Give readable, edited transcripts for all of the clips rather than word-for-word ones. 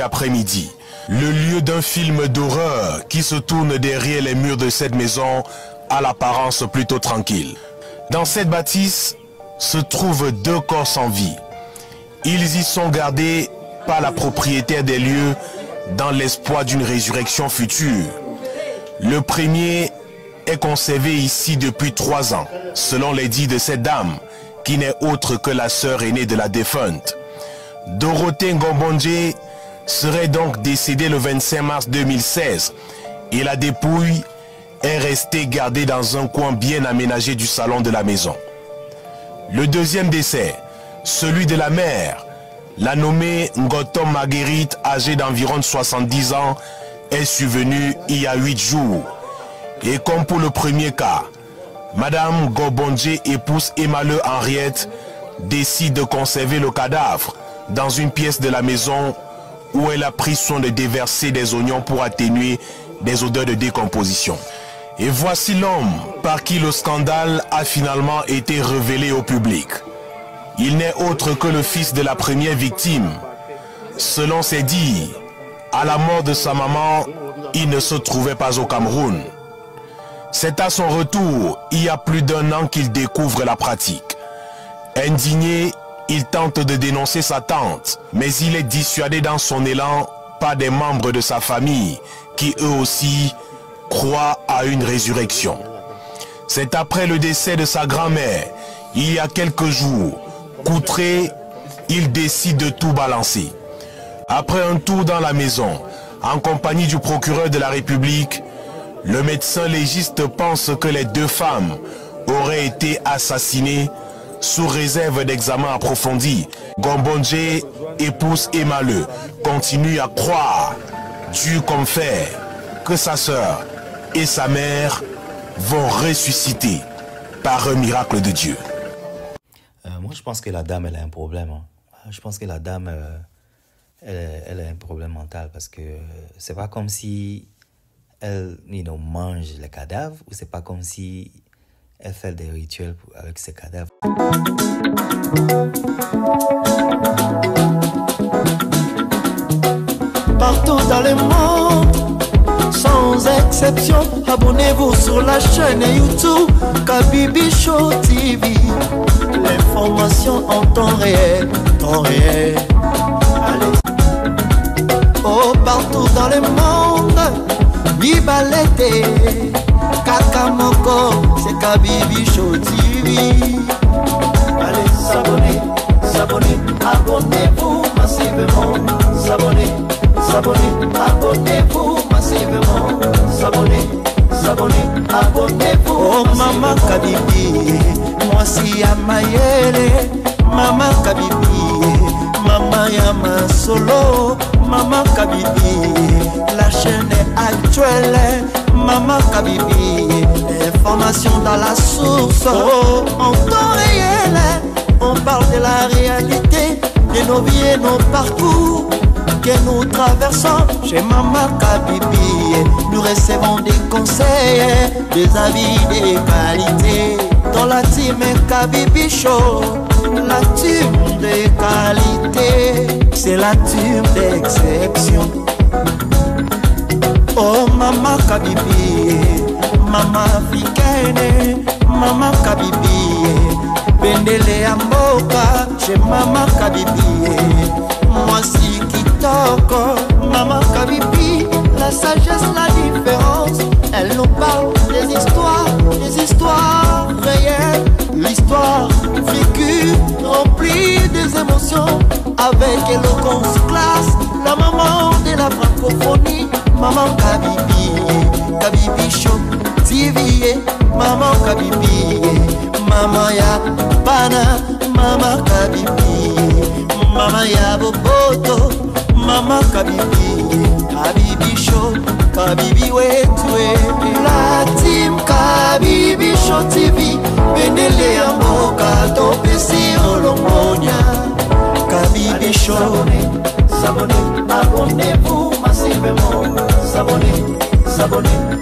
Après-midi, le lieu d'un film d'horreur qui se tourne derrière les murs de cette maison à l'apparence plutôt tranquille. Dans cette bâtisse se trouvent 2 corps sans vie. Ils y sont gardés par la propriétaire des lieux dans l'espoir d'une résurrection future. Le premier est conservé ici depuis 3 ans, selon les dits de cette dame, qui n'est autre que la sœur aînée de la défunte. Dorothée Ngobondje serait donc décédée le 25 mars 2016 et la dépouille est restée gardée dans un coin bien aménagé du salon de la maison. Le deuxième décès, celui de la mère, la nommée Ngotom Marguerite, âgée d'environ 70 ans, est survenue il y a 8 jours. Et comme pour le premier cas, Madame Ngobondje, épouse Emmanuel Henriette, décide de conserver le cadavre dans une pièce de la maison où elle a pris soin de déverser des oignons pour atténuer des odeurs de décomposition. Et voici l'homme par qui le scandale a finalement été révélé au public. Il n'est autre que le fils de la première victime. Selon ses dires, à la mort de sa maman, il ne se trouvait pas au Cameroun. C'est à son retour, il y a plus d'1 an qu'il découvre la pratique. Indigné, il tente de dénoncer sa tante, mais il est dissuadé dans son élan par des membres de sa famille qui eux aussi croient à une résurrection. C'est après le décès de sa grand-mère, il y a quelques jours, qu'outré, il décide de tout balancer. Après un tour dans la maison, en compagnie du procureur de la République, le médecin légiste pense que les 2 femmes auraient été assassinées sous réserve d'examen approfondi. Ngobondje, épouse Emmanuel, continue à croire, dur comme fer, que sa sœur et sa mère vont ressusciter par un miracle de Dieu. Moi, je pense que la dame, elle a un problème. Je pense que la dame, elle a un problème mental parce que c'est pas comme si elle mange les cadavres ou c'est pas comme si elle fait des rituels avec ses cadavres. Partout dans le monde, sans exception, abonnez-vous sur la chaîne YouTube Kabibi Show TV. L'information en temps réel, Allez. Oh, partout dans le monde, Bibalete, Kakamoko, c'est Kabibi Show TV. Allez, s'abonner, abonnez-vous massivement. S'abonner, abonnez-vous massivement. S'abonner, abonnez-vous. Oh, Maman Kabibi, moi si à Mayele, Maman Kabibi, Maman Yama Solo, Maman Kabibi, la chaîne est actuelle, Maman Kabibi, information dans la source, oh, en temps réel, on parle de la réalité, de nos vies et nos parcours, que nous traversons chez Maman Kabibi, nous recevons des conseils, des avis, des qualités, dans la team Kabibi Show, la team de qualité, c'est la team d'exception. Oh Maman Kabibi, Maman africaine, Maman Kabibi, Bendele Amboka, chez Maman Kabibi, moi si Kitoko, Maman Kabibi, la sagesse, la différence, elle nous parle des histoires réelles, l'histoire vécue, remplie des émotions, avec éloquence classe, la maman de la francophonie, Maman Kabibi, Kabibi Show TV, Maman Kabibi, Maman ya Bana, Maman Kabibi, Maman ya Boboto, Maman Kabibi, Kabibi Show, Kabibi wetwe, la team Kabibi Show TV, Bendele ya Mboka, Topesi Olongonia, Kabibi Show. S'abonner, abonnez-vous massivement. S'abonner,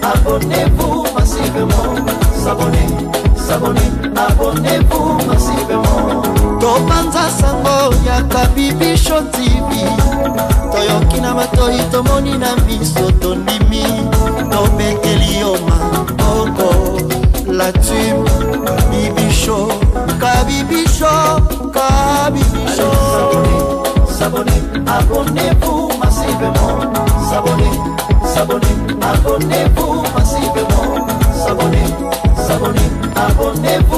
abonnez-vous massivement. S'abonner, abonnez-vous massivement. Topanza sango ya Kabibi Show TV, Toyokina matoi tomoni na miso tondimi tobeteli yo maboko la tume kabibicho kabibicho kabibicho. S'abonner, abonnez-vous massivement. S'abonner, abonnez-vous massivement. S'abonner, abonnez-vous.